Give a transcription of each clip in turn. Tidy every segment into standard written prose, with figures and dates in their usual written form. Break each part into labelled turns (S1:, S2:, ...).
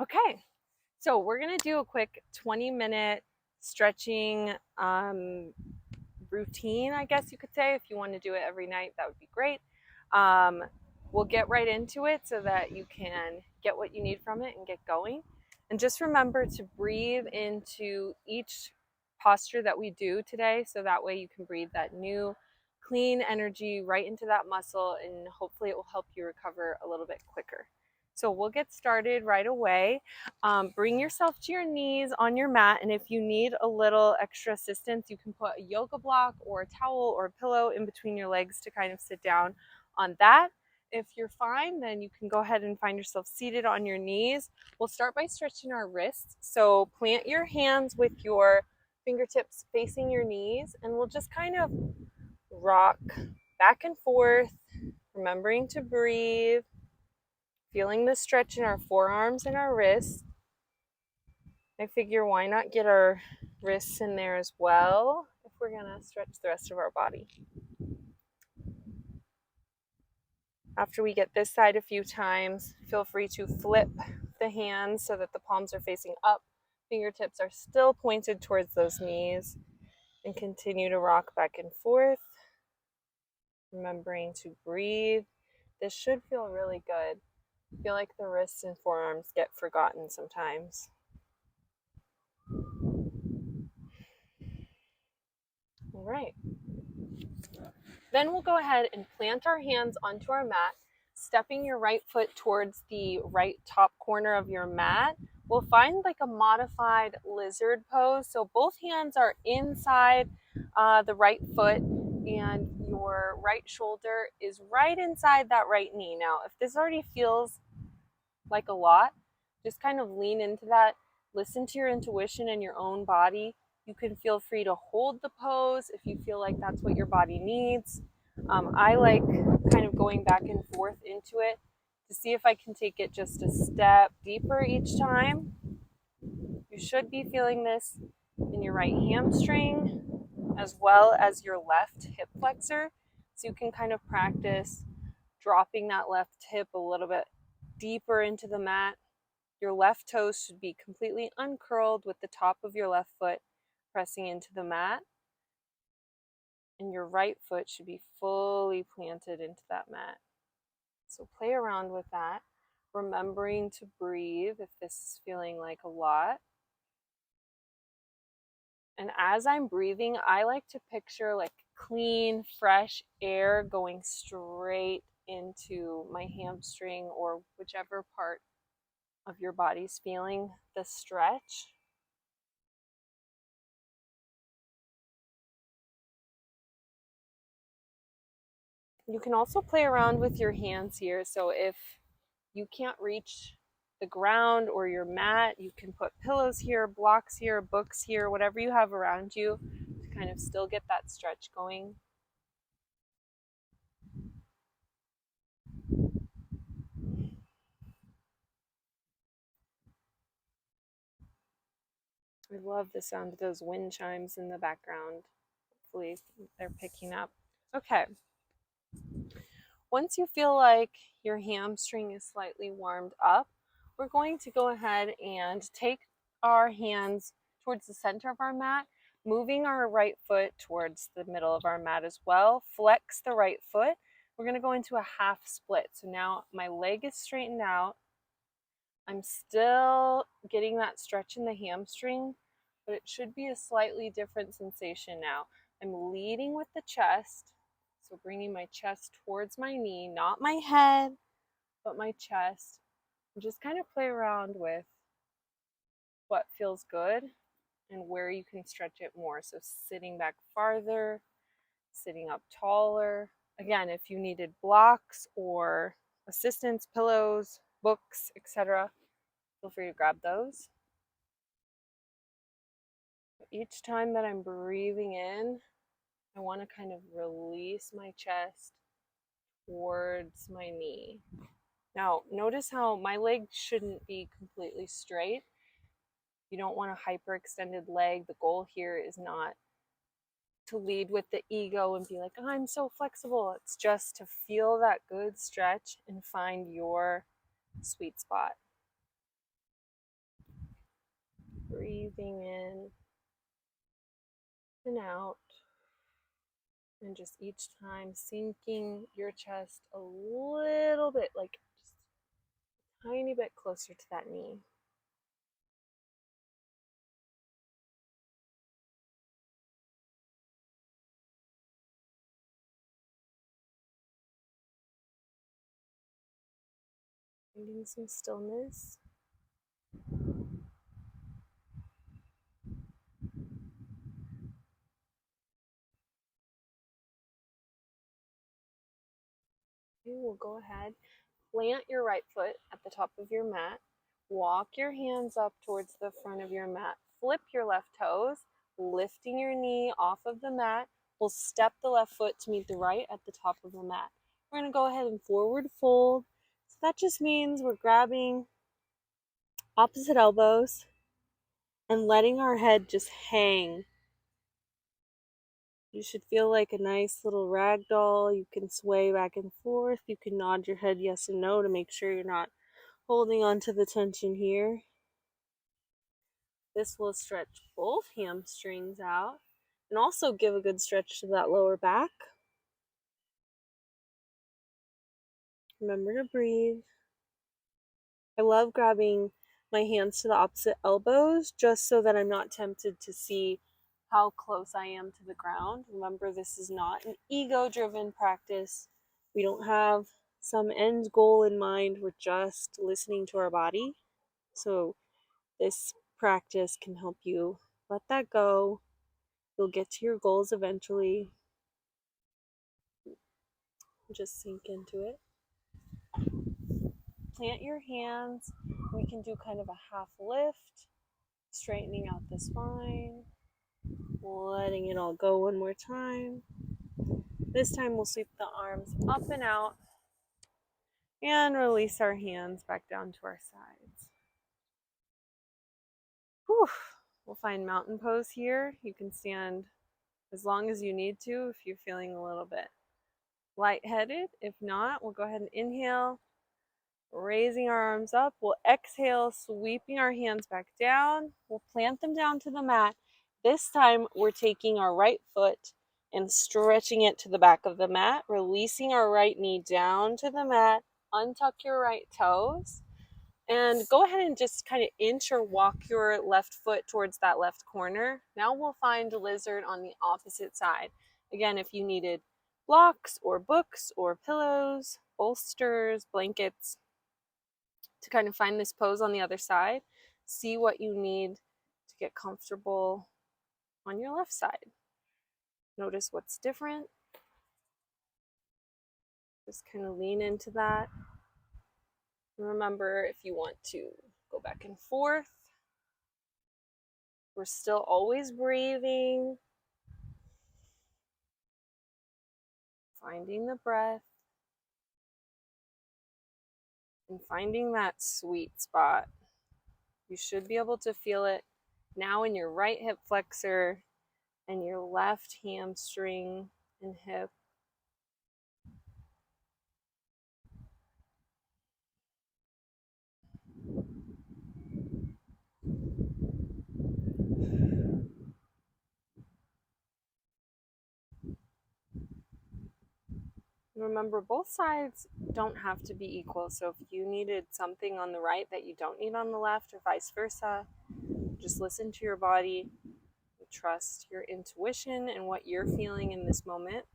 S1: Okay, so we're gonna do a quick 20-minute stretching routine, I guess you could say. If you want to do it every night, that would be great. Um, we'll get right into it so that you can get what you need from it and get going. And just remember to breathe into each posture that we do today, so that way you can breathe that new, clean energy right into that muscle, and hopefully it will help you recover a little bit quicker. So we'll get started right away. Bring yourself to your knees on your mat, and if you need a little extra assistance, you can put a yoga block or a towel or a pillow in between your legs to kind of sit down on that. If you're fine, then you can go ahead and find yourself seated on your knees. We'll start by stretching our wrists. So plant your hands with your fingertips facing your knees, and we'll just kind of rock back and forth, remembering to breathe, feeling the stretch in our forearms and our wrists. I figure why not get our wrists in there as well if we're going to stretch the rest of our body. After we get this side a few times, feel free to flip the hands so that the palms are facing up. Fingertips are still pointed towards those knees, and continue to rock back and forth, remembering to breathe. This should feel really good. I feel like the wrists and forearms get forgotten sometimes. All right. Then we'll go ahead and plant our hands onto our mat, stepping your right foot towards the right top corner of your mat. We'll find like a modified lizard pose. So both hands are inside the right foot, and your right shoulder is right inside that right knee. Now, if this already feels like a lot, just kind of lean into that. Listen to your intuition and your own body. You can feel free to hold the pose if you feel like that's what your body needs. I like kind of going back and forth into it to see if I can take it just a step deeper each time. You should be feeling this in your right hamstring as well as your left hip flexor. So you can kind of practice dropping that left hip a little bit deeper into the mat. Your left toes should be completely uncurled with the top of your left foot pressing into the mat. And your right foot should be fully planted into that mat. So play around with that, remembering to breathe if this is feeling like a lot. And as I'm breathing, I like to picture like clean, fresh air going straight into my hamstring or whichever part of your body's feeling the stretch. You can also play around with your hands here. So if you can't reach the ground or your mat, you can put pillows here, blocks here, books here, whatever you have around you to kind of still get that stretch going. I love the sound of those wind chimes in the background. Hopefully they're picking up. Okay. Once you feel like your hamstring is slightly warmed up, we're going to go ahead and take our hands towards the center of our mat, moving our right foot towards the middle of our mat as well. Flex the right foot. We're going to go into a half split. So now my leg is straightened out. I'm still getting that stretch in the hamstring, but it should be a slightly different sensation now. I'm leading with the chest, so bringing my chest towards my knee, not my head, but my chest. And just kind of play around with what feels good and where you can stretch it more. So sitting back farther, sitting up taller. Again, if you needed blocks or assistance, pillows, books, etc., feel free to grab those. Each time that I'm breathing in, I want to kind of release my chest towards my knee. Now, notice how my leg shouldn't be completely straight. You don't want a hyperextended leg. The goal here is not to lead with the ego and be like, oh, I'm so flexible. It's just to feel that good stretch and find your sweet spot. Breathing in and out. And just each time sinking your chest a little bit, like just a tiny bit closer to that knee. Finding some stillness. Okay, we'll go ahead. Plant your right foot at the top of your mat. Walk your hands up towards the front of your mat. Flip your left toes, lifting your knee off of the mat. We'll step the left foot to meet the right at the top of the mat. We're going to go ahead and forward fold. So that just means we're grabbing opposite elbows and letting our head just hang. You should feel like a nice little rag doll. You can sway back and forth. You can nod your head yes and no to make sure you're not holding on to the tension here. This will stretch both hamstrings out and also give a good stretch to that lower back. Remember to breathe. I love grabbing my hands to the opposite elbows just so that I'm not tempted to see how close I am to the ground. Remember, this is not an ego-driven practice. We don't have some end goal in mind. We're just listening to our body. So this practice can help you let that go. You'll get to your goals eventually. Just sink into it. Plant your hands. We can do kind of a half lift, straightening out the spine, letting it all go one more time. This time we'll sweep the arms up and out and release our hands back down to our sides. Whew. We'll find mountain pose here. You can stand as long as you need to if you're feeling a little bit lightheaded. If not, we'll go ahead and inhale, raising our arms up. We'll exhale, sweeping our hands back down. We'll plant them down to the mat. This time we're taking our right foot and stretching it to the back of the mat, releasing our right knee down to the mat. Untuck your right toes and go ahead and just kind of inch or walk your left foot towards that left corner. Now we'll find a lizard on the opposite side. Again, if you needed blocks or books or pillows, bolsters, blankets, to kind of find this pose on the other side, see what you need to get comfortable on your left side. Notice what's different. Just kind of lean into that. Remember, if you want to go back and forth, we're still always breathing, finding the breath, and finding that sweet spot. You should be able to feel it now in your right hip flexor and your left hamstring and hip. Remember, both sides don't have to be equal. So if you needed something on the right that you don't need on the left, or vice versa, just listen to your body. Trust your intuition and what you're feeling in this moment.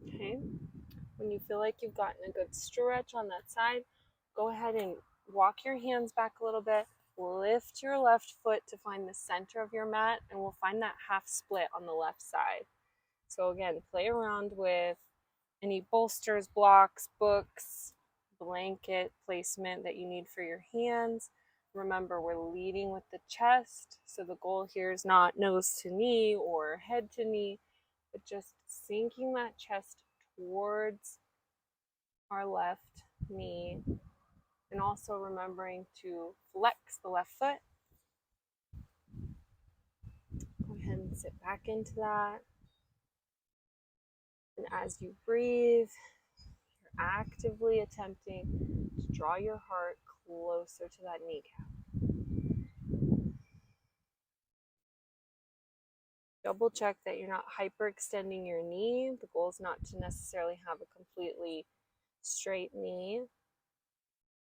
S1: Okay. When you feel like you've gotten a good stretch on that side, go ahead and walk your hands back a little bit. Lift your left foot to find the center of your mat, and we'll find that half split on the left side. So again, play around with any bolsters, blocks, books, blanket placement that you need for your hands. Remember, we're leading with the chest, so the goal here is not nose to knee or head to knee, but just sinking that chest towards our left knee, and also remembering to flex the left foot. Go ahead and sit back into that. And as you breathe, you're actively attempting to draw your heart closer to that kneecap. Double check that you're not hyperextending your knee. The goal is not to necessarily have a completely straight knee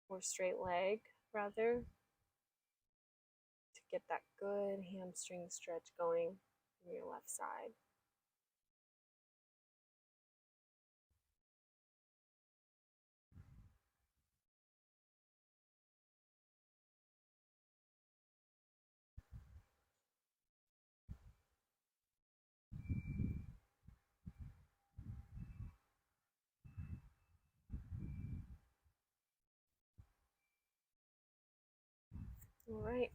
S1: or straight leg, rather, to get that good hamstring stretch going in your left side. All right,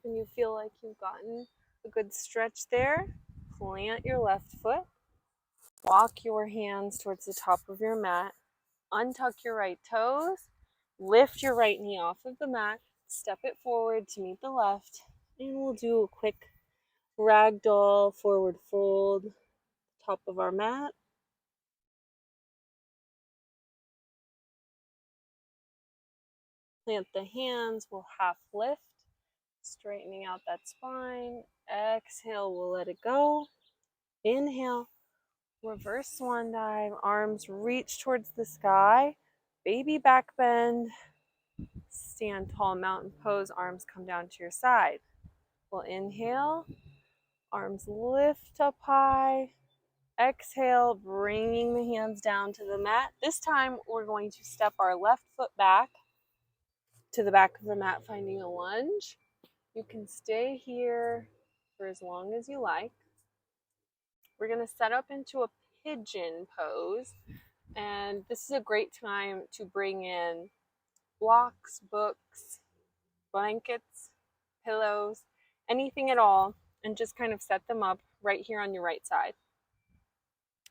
S1: when you feel like you've gotten a good stretch there, plant your left foot, walk your hands towards the top of your mat, untuck your right toes, lift your right knee off of the mat, step it forward to meet the left, and we'll do a quick ragdoll forward fold, top of our mat. Plant the hands, we'll half lift, straightening out that spine. Exhale, we'll let it go. Inhale, reverse swan dive, arms reach towards the sky, baby back bend, stand tall, mountain pose, arms come down to your side. We'll inhale, arms lift up high. Exhale, bringing the hands down to the mat. This time we're going to step our left foot back to the back of the mat, finding a lunge. You can stay here for as long as you like. We're going to set up into a pigeon pose, and this is a great time to bring in blocks, books, blankets, pillows, anything at all, and just kind of set them up right here on your right side.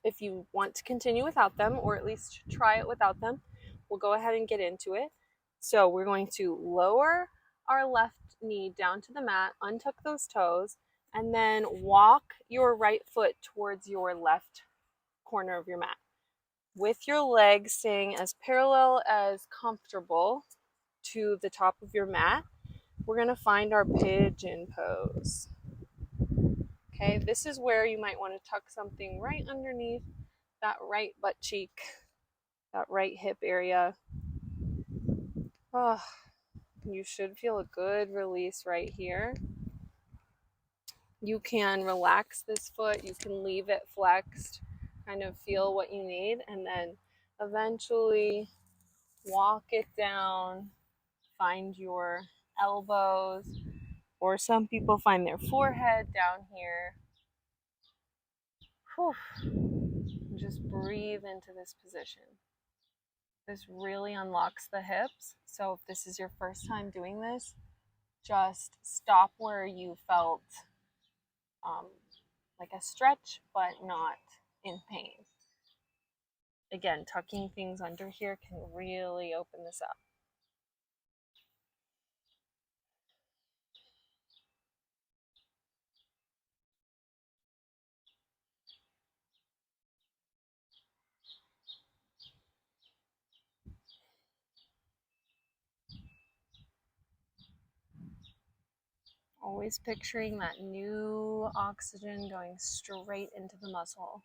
S1: If you want to continue without them, or at least try it without them, we'll go ahead and get into it. So we're going to lower our left knee down to the mat, untuck those toes, and then walk your right foot towards your left corner of your mat, with your legs staying as parallel as comfortable to the top of your mat. We're going to find our pigeon pose. Okay, this is where you might want to tuck something right underneath that right butt cheek, that right hip area. Oh, you should feel a good release right here. You can relax this foot, you can leave it flexed, kind of feel what you need, and then eventually walk it down, find your elbows, or some people find their forehead down here. Whew. Just breathe into this position. This really unlocks the hips. So if this is your first time doing this, just stop where you felt like a stretch, but not in pain. Again, tucking things under here can really open this up. Always picturing that new oxygen going straight into the muscle.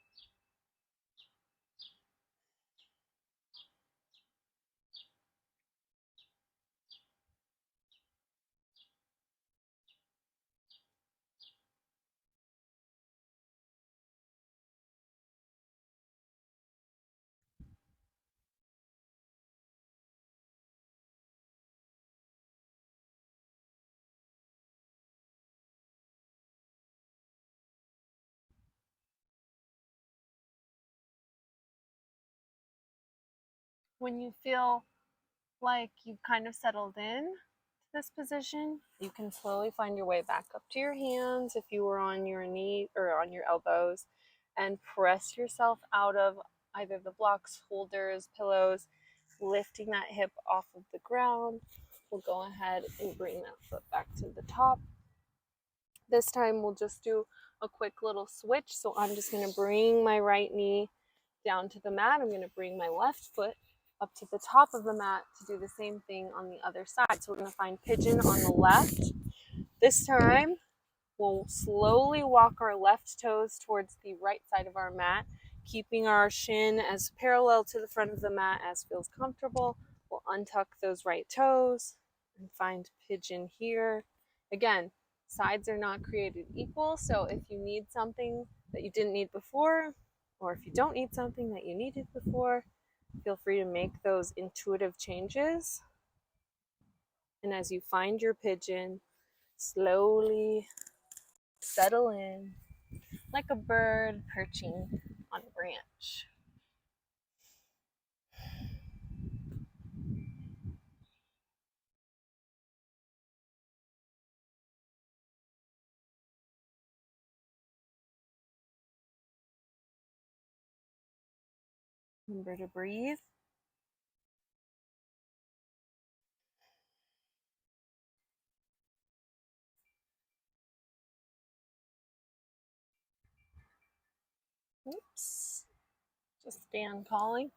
S1: When you feel like you've kind of settled in to this position, you can slowly find your way back up to your hands if you were on your knee or on your elbows, and press yourself out of either the blocks, holders, pillows, lifting that hip off of the ground. We'll go ahead and bring that foot back to the top. This time we'll just do a quick little switch. So I'm just going to bring my right knee down to the mat. I'm going to bring my left foot up to the top of the mat to do the same thing on the other side. So we're going to find pigeon on the left. This time we'll slowly walk our left toes towards the right side of our mat, keeping our shin as parallel to the front of the mat as feels comfortable. We'll untuck those right toes and find pigeon here. Again, sides are not created equal, so if you need something that you didn't need before, or if you don't need something that you needed before, feel free to make those intuitive changes. And as you find your pigeon, slowly settle in like a bird perching on a branch. Remember to breathe. Oops. Just stand calling.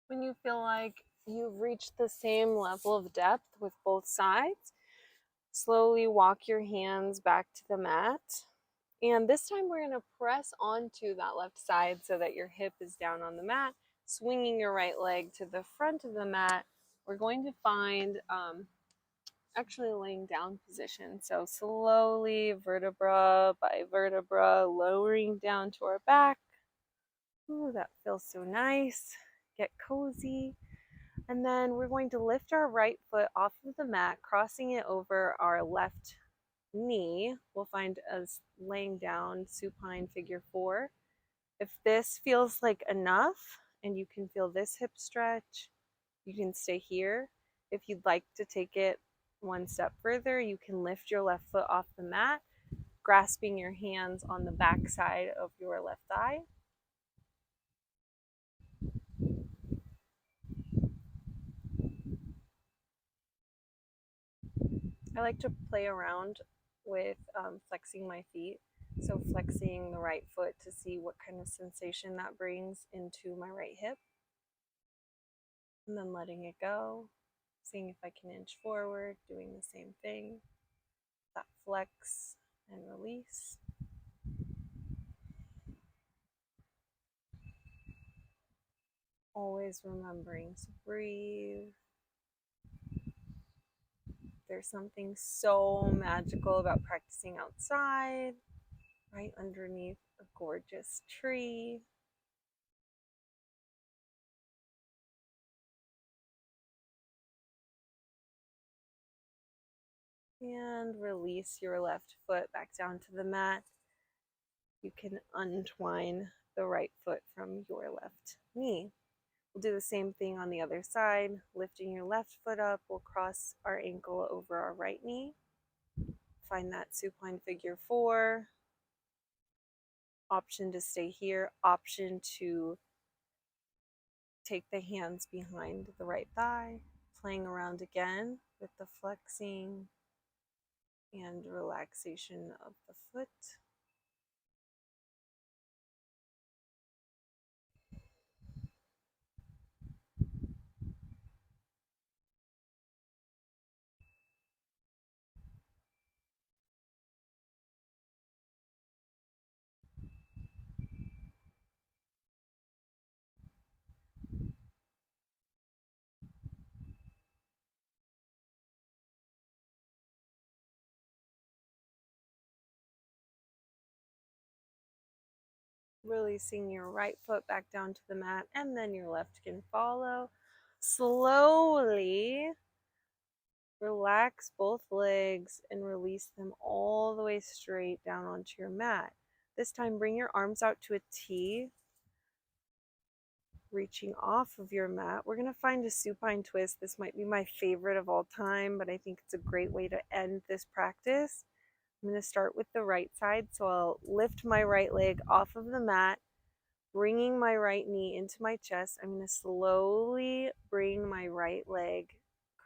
S1: When you feel like you've reached the same level of depth with both sides, slowly walk your hands back to the mat. And this time we're going to press onto that left side so that your hip is down on the mat, swinging your right leg to the front of the mat. We're going to find actually a laying down position. So slowly, vertebra by vertebra, lowering down to our back. Ooh, that feels so nice. Get cozy. And then we're going to lift our right foot off of the mat, crossing it over our left knee. We'll find us laying down supine figure 4. If this feels like enough and you can feel this hip stretch, you can stay here. If you'd like to take it one step further, you can lift your left foot off the mat, grasping your hands on the back side of your left thigh. I like to play around with flexing my feet. So flexing the right foot to see what kind of sensation that brings into my right hip. And then letting it go, seeing if I can inch forward, doing the same thing. That flex and release. Always remembering to breathe. There's something so magical about practicing outside, right underneath a gorgeous tree. And release your left foot back down to the mat. You can untwine the right foot from your left knee. We'll do the same thing on the other side. Lifting your left foot up, we'll cross our ankle over our right knee. Find that supine figure 4. Option to stay here, option to take the hands behind the right thigh, playing around again with the flexing and relaxation of the foot. Releasing your right foot back down to the mat, and then your left can follow. Slowly relax both legs and release them all the way straight down onto your mat. This time, bring your arms out to a T, reaching off of your mat. We're going to find a supine twist. This might be my favorite of all time, but I think it's a great way to end this practice. I'm going to start with the right side. So I'll lift my right leg off of the mat, bringing my right knee into my chest. I'm going to slowly bring my right leg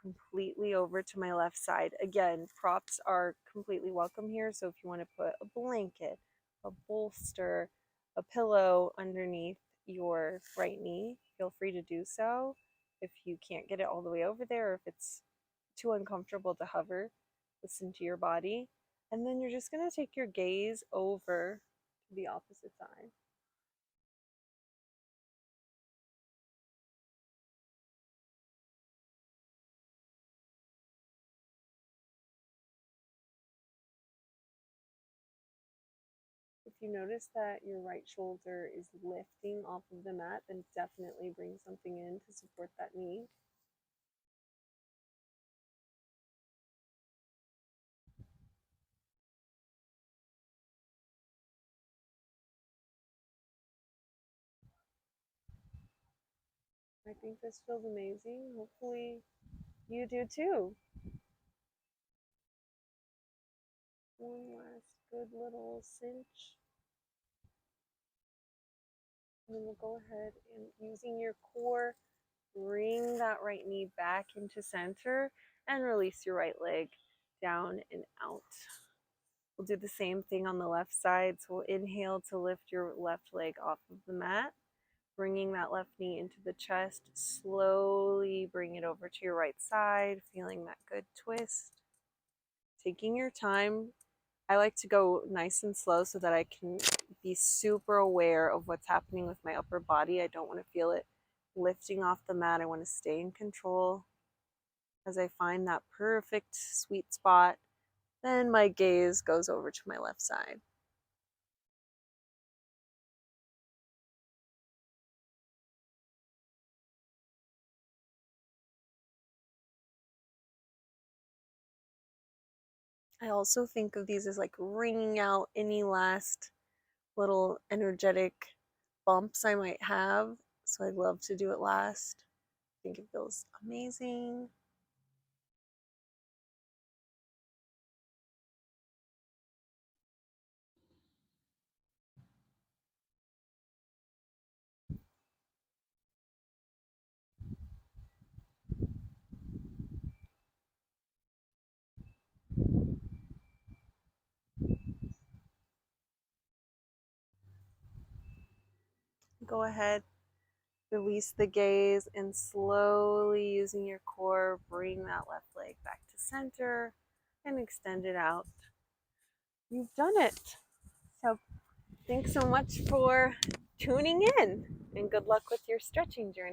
S1: completely over to my left side. Again, props are completely welcome here. So if you want to put a blanket, a bolster, a pillow underneath your right knee, feel free to do so. If you can't get it all the way over there, or if it's too uncomfortable to hover, listen to your body. And then you're just going to take your gaze over to the opposite side. If you notice that your right shoulder is lifting off of the mat, then definitely bring something in to support that knee. I think this feels amazing. Hopefully you do too. One last good little cinch. And then we'll go ahead and, using your core, bring that right knee back into center and release your right leg down and out. We'll do the same thing on the left side. So we'll inhale to lift your left leg off of the mat, bringing that left knee into the chest. Slowly bring it over to your right side, feeling that good twist. Taking your time. I like to go nice and slow so that I can be super aware of what's happening with my upper body. I don't want to feel it lifting off the mat. I want to stay in control. As I find that perfect sweet spot, then my gaze goes over to my left side. I also think of these as like wringing out any last little energetic bumps I might have. So I'd love to do it last. I think it feels amazing. Go ahead, release the gaze, and slowly using your core, bring that left leg back to center and extend it out. You've done it. So thanks so much for tuning in, and good luck with your stretching journey.